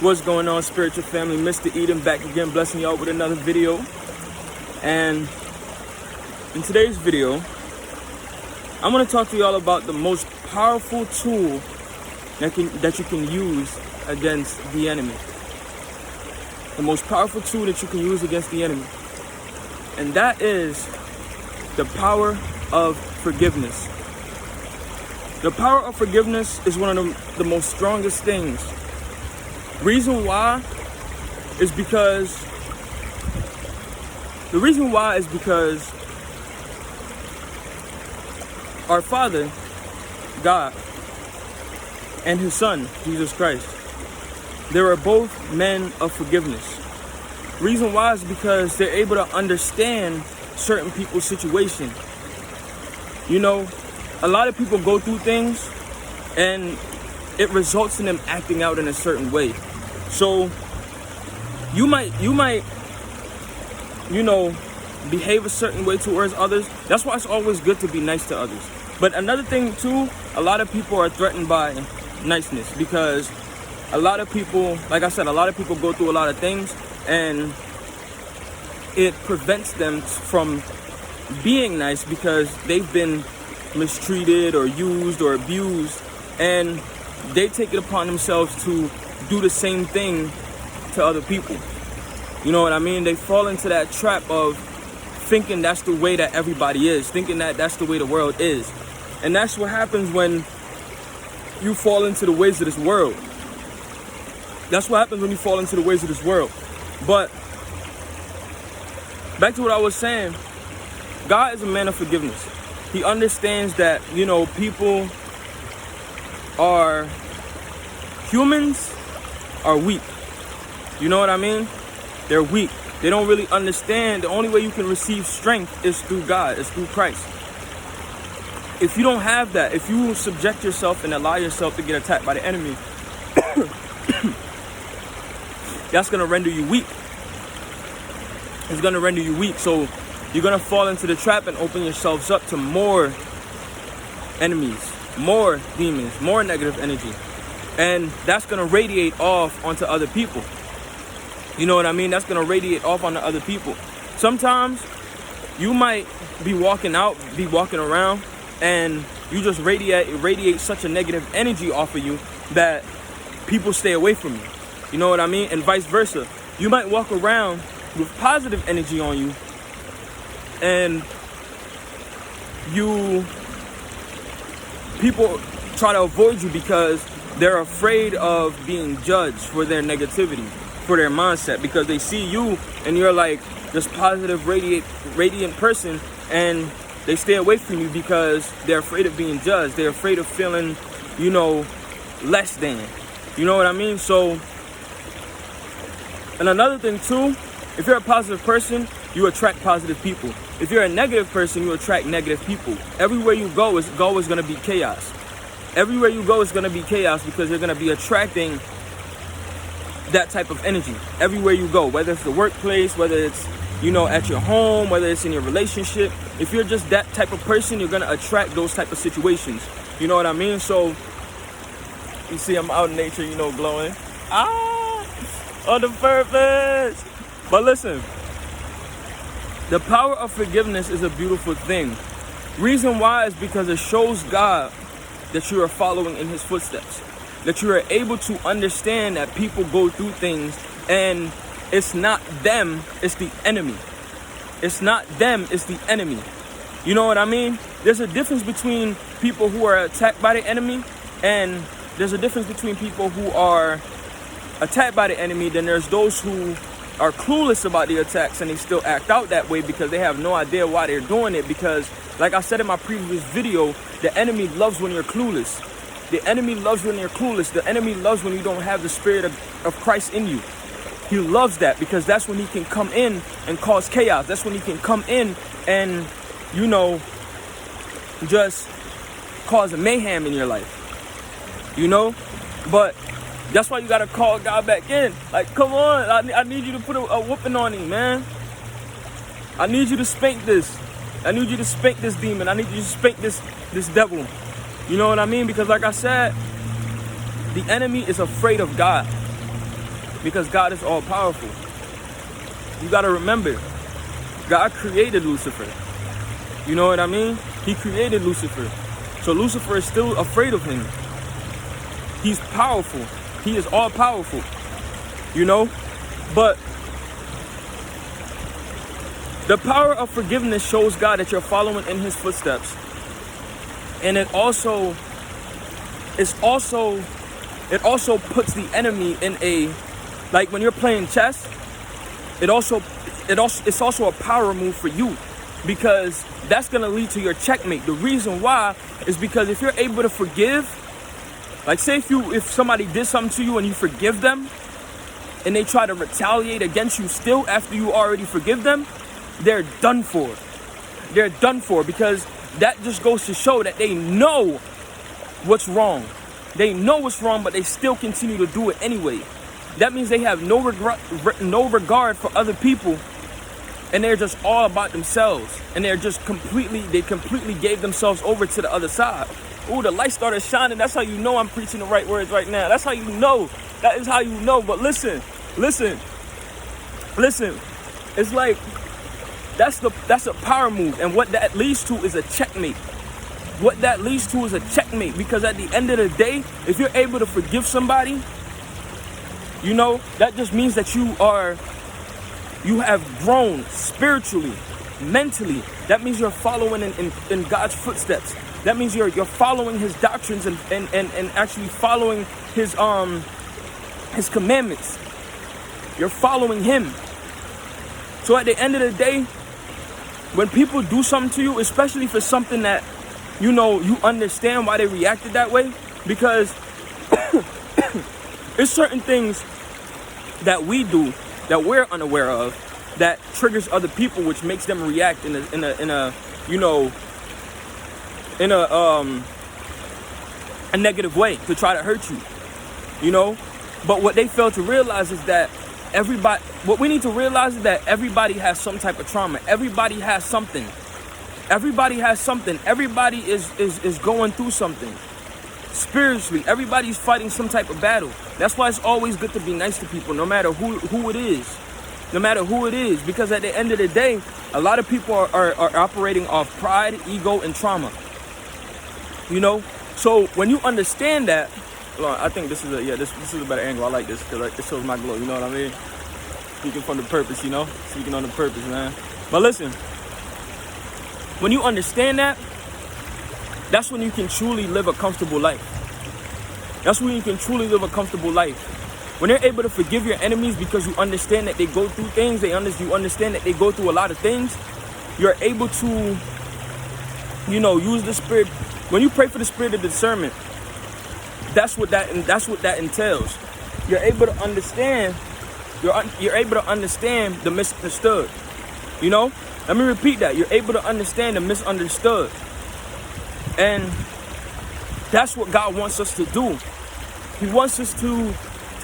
What's going on, spiritual family? Mr. Eden back again, blessing y'all with another video. And in today's video, I'm going to talk to y'all about the most powerful tool that you can use against the enemy. The most powerful tool that you can use against the enemy. And that is the power of forgiveness. The power of forgiveness is one of the most strongest things. Reason why is because our Father, God, and His Son, Jesus Christ, they are both men of forgiveness. Reason why is because they're able to understand certain people's situation. You know, a lot of people go through things and it results in them acting out in a certain way. So you might, behave a certain way towards others. That's why it's always good to be nice to others. But another thing too, a lot of people are threatened by niceness because a lot of people, like I said, a lot of people go through a lot of things and it prevents them from being nice because they've been mistreated or used or abused, and they take it upon themselves to do the same thing to other people. You know what I mean? They fall into that trap of thinking that's the way that everybody is, thinking that that's the way the world is. And that's what happens when you fall into the ways of this world. That's what happens when you fall into the ways of this world. But back to what I was saying, God is a man of forgiveness. He understands that, people humans are weak. You know what I mean? They're weak. They don't really understand. The only way you can receive strength is through God, is through Christ. If you don't have that, if you subject yourself and allow yourself to get attacked by the enemy, that's going to render you weak. It's going to render you weak. So you're going to fall into the trap and open yourselves up to more enemies, more demons, more negative energy. And that's going to radiate off onto other people. You know what I mean? That's going to radiate off onto other people. Sometimes you might be walking around, and you just radiate such a negative energy off of you that people stay away from you. You know what I mean? And vice versa. You might walk around with positive energy on you, and people try to avoid you because they're afraid of being judged for their negativity, for their mindset, because they see you and you're like this positive, radiant person, and they stay away from you because they're afraid of being judged. They're afraid of feeling, less than. You know what I mean? So, and another thing too, if you're a positive person, you attract positive people. If you're a negative person, you attract negative people. Everywhere you go is going to be chaos. Everywhere you go is going to be chaos because you're going to be attracting that type of energy. Everywhere you go, whether it's the workplace, whether it's, at your home, whether it's in your relationship. If you're just that type of person, you're going to attract those type of situations. You know what I mean? So, you see I'm out in nature, glowing. On the purpose. But listen, the power of forgiveness is a beautiful thing. Reason why is because it shows God that you are following in His footsteps. That you are able to understand that people go through things and it's not them, it's the enemy. It's not them, it's the enemy. You know what I mean? There's a difference between people who are attacked by the enemy, and there's a difference between people who are attacked by the enemy. Then there's those who are clueless about the attacks and they still act out that way because they have no idea why they're doing it. Because, like I said in my previous video, the enemy loves when you're clueless. The enemy loves when you're clueless. The enemy loves when you don't have the spirit of Christ in you. He loves that because that's when he can come in and cause chaos. That's when he can come in and, just cause a mayhem in your life. But that's why you got to call God back in. Like, come on, I need you to put a whooping on him, man. I need you to spank this. I need you to spank this demon. I need you to spank this devil. You know what I mean? Because like I said, the enemy is afraid of God. because God is all powerful. You got to remember, God created Lucifer. You know what I mean? He created Lucifer. So Lucifer is still afraid of him. He's powerful. He is all powerful. You know? But the power of forgiveness shows God that you're following in his footsteps. And it also puts the enemy in a, like when you're playing chess, it's also a power move for you, because that's going to lead to your checkmate. The reason why is because if you're able to forgive, like say if somebody did something to you and you forgive them and they try to retaliate against you still after you already forgive them, they're done for. They're done for, because that just goes to show that they know what's wrong. They know what's wrong, but they still continue to do it anyway. That means they have no regard for other people, and they're just all about themselves, and they completely gave themselves over to the other side. Ooh, the light started shining. That's how you know I'm preaching the right words right now. That's how you know. That is how you know. But listen. It's like that's a power move, and what that leads to is a checkmate. What that leads to is a checkmate, because at the end of the day, if you're able to forgive somebody, you know, that just means that you have grown spiritually, mentally. That means you're following in God's footsteps. That means you're following his doctrines and actually following his commandments. You're following him. So at the end of the day, when people do something to you, especially for something that, you know, you understand why they reacted that way, because there's certain things that we do that we're unaware of that triggers other people, which makes them react in a negative way to try to hurt you, you know. But what they fail to realize is that what we need to realize is that everybody has some type of trauma. Everybody has something. Everybody is going through something spiritually. Everybody's fighting some type of battle. That's why it's always good to be nice to people, no matter who it is. No matter who it is, because at the end of the day, a lot of people are operating off pride, ego, and trauma. You know, so when you understand that, I think this is a better angle. I like this because it shows my glow. You know what I mean? Speaking from the purpose, you know, speaking on the purpose, man. But listen, when you understand that, that's when you can truly live a comfortable life. That's when you can truly live a comfortable life. When you're able to forgive your enemies because you understand that they go through things, you understand that they go through a lot of things, you're able to, you know, use the spirit. When you pray for the spirit of discernment, that's what that entails. You're able to understand. You're able to understand the misunderstood. You know, let me repeat that. You're able to understand the misunderstood, and that's what God wants us to do. He wants us to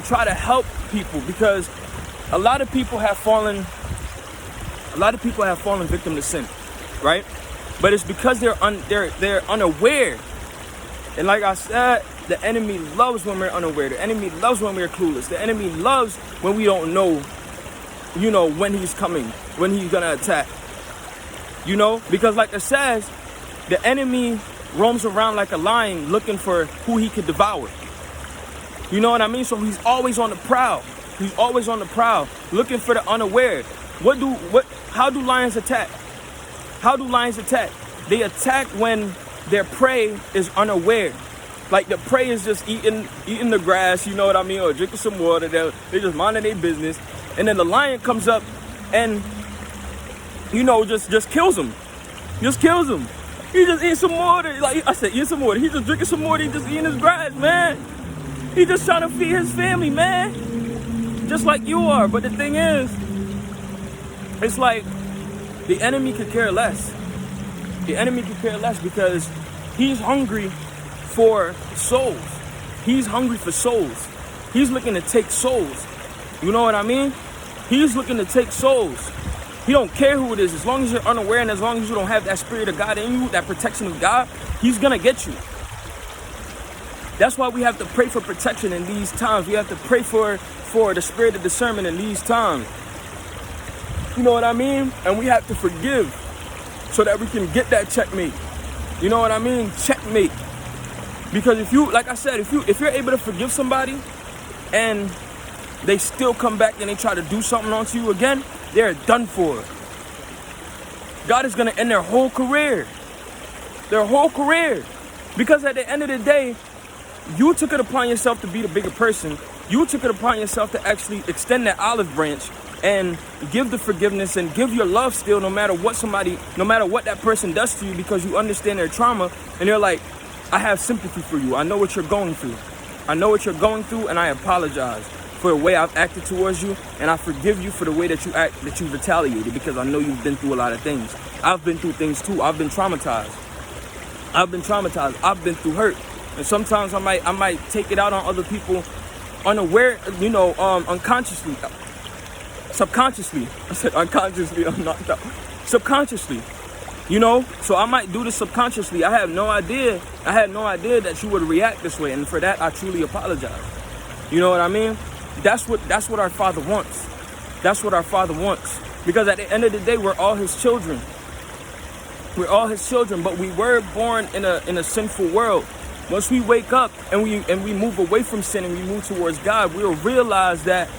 try to help people, because a lot of people have fallen victim to sin, right? But it's because they're unaware. And like I said, the enemy loves when we're unaware. The enemy loves when we're clueless. The enemy loves when we don't know, you know, when he's coming, when he's gonna attack. You know, because like it says, the enemy roams around like a lion looking for who he could devour. You know what I mean? So he's always on the prowl. He's always on the prowl, looking for the unaware. How do lions attack? How do lions attack? They attack when their prey is unaware. Like the prey is just eating the grass, you know what I mean, or drinking some water. They're just minding their business, and then the lion comes up and, you know, just kills him. Just kills him. He just eats some water. Like I said, eat some water. He's just drinking some water. He's just eating his grass, man. He's just trying to feed his family, man. Just like you are. But the thing is, it's like the enemy could care less. The enemy could care less because he's hungry for souls. He's hungry for souls. He's looking to take souls. You know what I mean? He's looking to take souls. He don't care who it is. As long as you're unaware and as long as you don't have that spirit of God in you, that protection of God, he's going to get you. That's why we have to pray for protection in these times. We have to pray for the spirit of discernment in these times. You know what I mean? And we have to forgive so that we can get that checkmate. You know what I mean? Checkmate. Because if you, like I said, if you're able to forgive somebody and they still come back and they try to do something onto you again, they're done for. God is going to end their whole career. Their whole career. Because at the end of the day, you took it upon yourself to be the bigger person. You took it upon yourself to actually extend that olive branch and give the forgiveness and give your love still, no matter what that person does to you, because you understand their trauma and you're like, I have sympathy for you. I know what you're going through. I know what you're going through, and I apologize for the way I've acted towards you, and I forgive you for the way that you've retaliated, because I know you've been through a lot of things. I've been through things too. I've been traumatized. I've been through hurt. And sometimes I might take it out on other people unaware, unconsciously. Subconsciously. I said unconsciously, I'm not subconsciously. So I might do this subconsciously. I had no idea that you would react this way, and for that I truly apologize. You know what I mean? That's what our Father wants. That's what our Father wants. Because at the end of the day, we're all his children. We're all his children, but we were born in a sinful world. Once we wake up and we move away from sin and we move towards God, we'll realize that,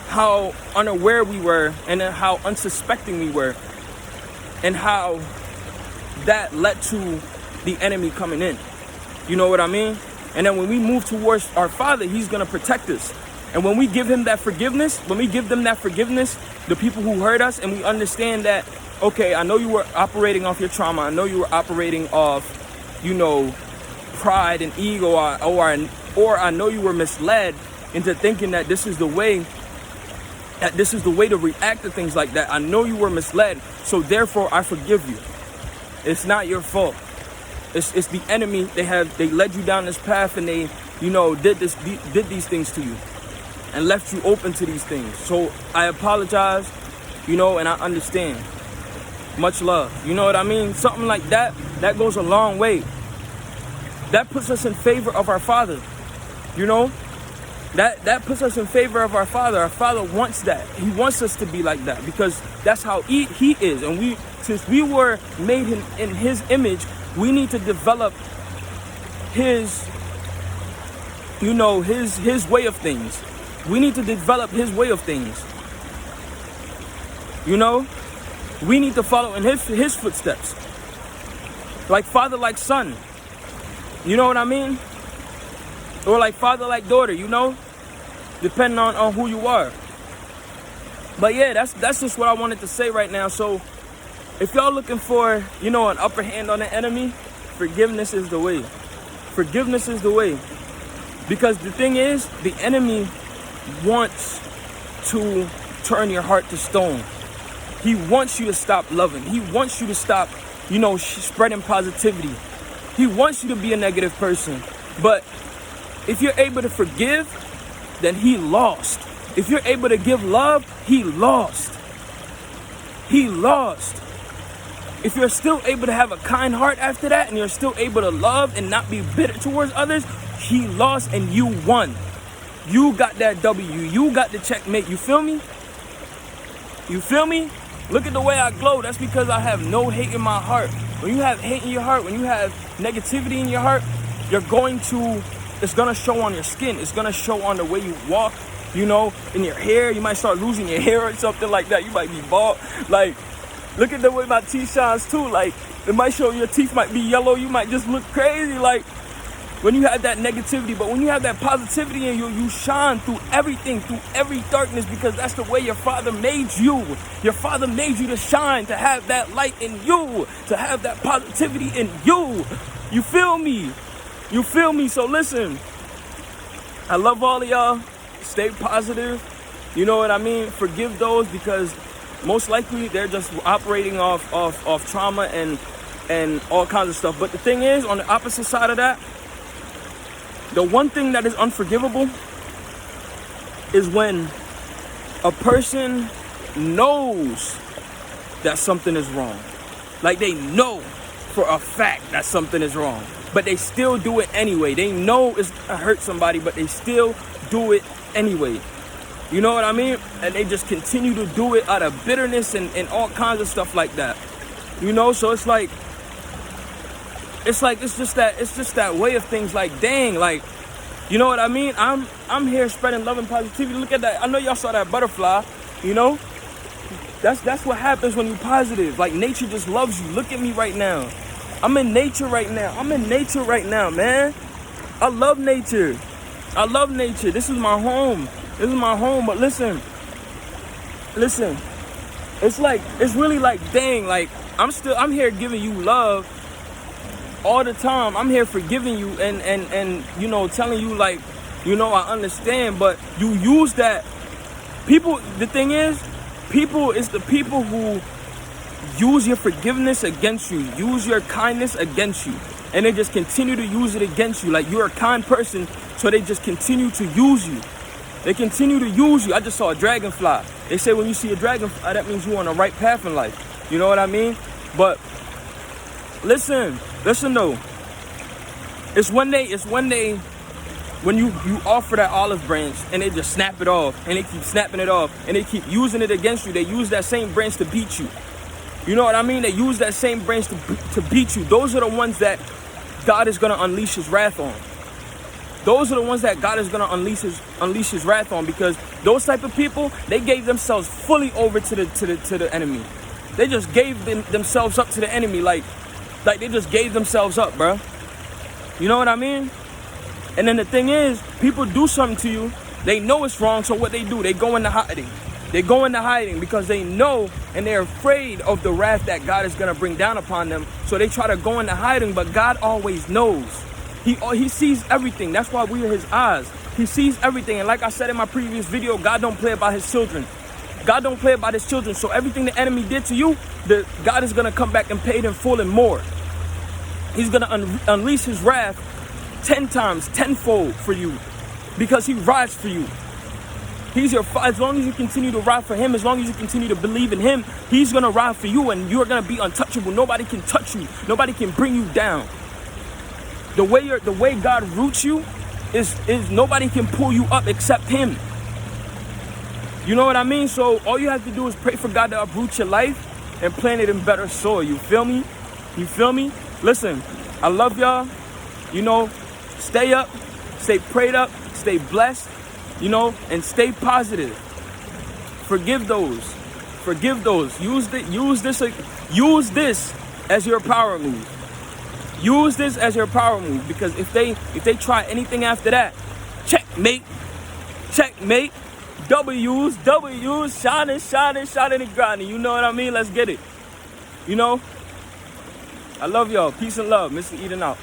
how unaware we were and how unsuspecting we were, and how that led to the enemy coming in. You know what I mean? And then when we move towards our Father, he's going to protect us. And when we give them that forgiveness, the people who hurt us, and we understand that, okay, I know you were operating off your trauma. I know you were operating off, pride and ego, or I know you were misled into thinking that this is the way to react to things like that. I know you were misled, so therefore I forgive you. It's not your fault. It's the enemy. They led you down this path, and they, did these things to you and left you open to these things. So I apologize, and I understand. Much love. You know what I mean? Something like that goes a long way. That puts us in favor of our Father. That puts us in favor of our Father. Our Father wants that. He wants us to be like that, because that's how he is. And since we were made in his image, we need to develop his way of things. We need to develop his way of things. We need to follow in his footsteps. Like father, like son. You know what I mean? Or like father, like daughter, depending on who you are. But yeah, that's just what I wanted to say right now. So if y'all looking for, an upper hand on the enemy, forgiveness is the way. Forgiveness is the way. Because the thing is, the enemy wants to turn your heart to stone. He wants you to stop loving. He wants you to stop, spreading positivity. He wants you to be a negative person. But if you're able to forgive, then he lost. If you're able to give love, he lost. He lost. If you're still able to have a kind heart after that, and you're still able to love and not be bitter towards others, he lost and you won. You got that W. You got the checkmate. You feel me? You feel me? Look at the way I glow. That's because I have no hate in my heart. When you have hate in your heart, when you have negativity in your heart, it's going to show on your skin. It's going to show on the way you walk, in your hair. You might start losing your hair or something like that. You might be bald. Like, look at the way my teeth shines too. Like, it might show your teeth might be yellow. You might just look crazy. Like, when you have that negativity, but when you have that positivity in you, you shine through everything, through every darkness, because that's the way your Father made you. Your Father made you to shine, to have that light in you, to have that positivity in you. You feel me? You feel me? So listen, I love all of y'all. Stay positive. You know what I mean? Forgive those, because most likely they're just operating off trauma and all kinds of stuff. But the thing is, on the opposite side of that, the one thing that is unforgivable is when a person knows that something is wrong. Like, they know for a fact that something is wrong, but they still do it anyway. They know it's gonna hurt somebody, but they still do it anyway. You know what I mean? And they just continue to do it out of bitterness and all kinds of stuff like that. You know, so it's just that way of things. Like, dang, like, you know what I mean? I'm here spreading love and positivity. Look at that. I know y'all saw that butterfly, you know? That's what happens when you're positive. Like, nature just loves you. Look at me right now. I'm in nature right now, man. I love nature. This is my home. But listen. It's really like, dang, like, I'm here giving you love all the time. I'm here forgiving you and you know, telling you, like, you know, I understand, but you use that. The thing is, it's the people who use your forgiveness against you, use your kindness against you, and they just continue to use it against you. Like, you're a kind person, so they just continue to use you. I just saw a dragonfly. They say when you see a dragonfly, that means you're on the right path in life. You know what I mean? But listen though. It's one day when you offer that olive branch and they just snap it off, and they keep snapping it off, and they keep using it against you. They use that same branch to beat you. You know what I mean? They use that same branch to beat you. Those are the ones that God is going to unleash his wrath on. Those are the ones that God is going to unleash his wrath on, because those type of people, they gave themselves fully over to the enemy. They just gave themselves up to the enemy. Like they just gave themselves up, bro. You know what I mean? And then the thing is, people do something to you. They know it's wrong, so what they do, they go into hiding. They go into hiding because they know and they're afraid of the wrath that God is going to bring down upon them. So they try to go into hiding, but God always knows. He sees everything. That's why we are his eyes. He sees everything. And like I said in my previous video, God don't play about his children. So everything the enemy did to you, God is going to come back and pay it in full and more. He's going to unleash his wrath 10 times, tenfold for you, because he rides for you. He's your father. As long as you continue to ride for him, as long as you continue to believe in him, he's going to ride for you, and you're going to be untouchable. Nobody can touch you. Nobody can bring you down. The way God roots you is nobody can pull you up except him. You know what I mean? So all you have to do is pray for God to uproot your life and plant it in better soil. You feel me? Listen, I love y'all. You know, stay up, stay prayed up, stay blessed, you know, and stay positive. Forgive those. Use this as your power move. Use this as your power move, because if they try anything after that, checkmate. W's, shining and grinding. You know what I mean? Let's get it. You know? I love y'all. Peace and love. Mr. Eden out.